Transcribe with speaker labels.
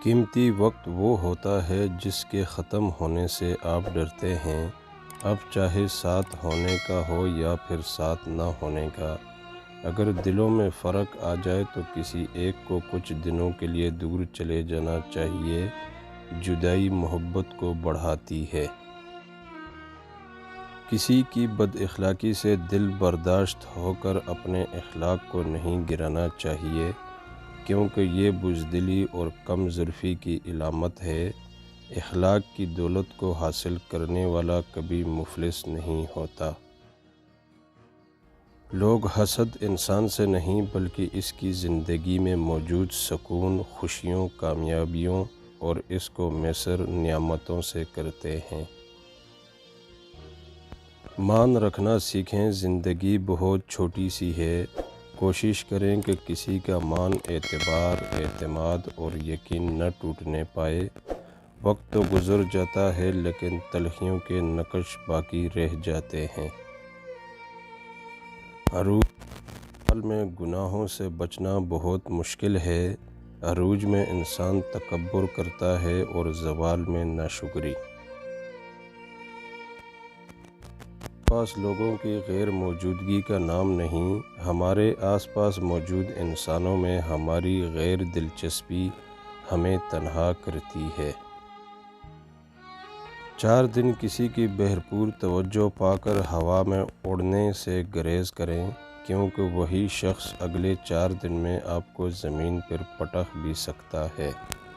Speaker 1: قیمتی وقت وہ ہوتا ہے جس کے ختم ہونے سے آپ ڈرتے ہیں، اب چاہے ساتھ ہونے کا ہو یا پھر ساتھ نہ ہونے کا۔ اگر دلوں میں فرق آ جائے تو کسی ایک کو کچھ دنوں کے لیے دور چلے جانا چاہیے۔ جدائی محبت کو بڑھاتی ہے۔ کسی کی بد اخلاقی سے دل برداشت ہو کر اپنے اخلاق کو نہیں گرانا چاہیے، کیونکہ یہ بزدلی اور کم ظرفی کی علامت ہے۔ اخلاق کی دولت کو حاصل کرنے والا کبھی مفلس نہیں ہوتا۔ لوگ حسد انسان سے نہیں بلکہ اس کی زندگی میں موجود سکون، خوشیوں، کامیابیوں اور اس کو میسر نعمتوں سے کرتے ہیں۔ مان رکھنا سیکھیں، زندگی بہت چھوٹی سی ہے۔ کوشش کریں کہ کسی کا مان، اعتبار، اعتماد اور یقین نہ ٹوٹنے پائے۔ وقت تو گزر جاتا ہے لیکن تلخیوں کے نقش باقی رہ جاتے ہیں۔ عروج میں گناہوں سے بچنا بہت مشکل ہے۔ عروج میں انسان تکبر کرتا ہے اور زوال میں ناشکری۔ آس پاس لوگوں کی غیر موجودگی کا نام نہیں، ہمارے آس پاس موجود انسانوں میں ہماری غیر دلچسپی ہمیں تنہا کرتی ہے۔ 4 دن کسی کی بھرپور توجہ پا کر ہوا میں اڑنے سے گریز کریں، کیونکہ وہی شخص اگلے 4 دن میں آپ کو زمین پر پٹخ بھی سکتا ہے۔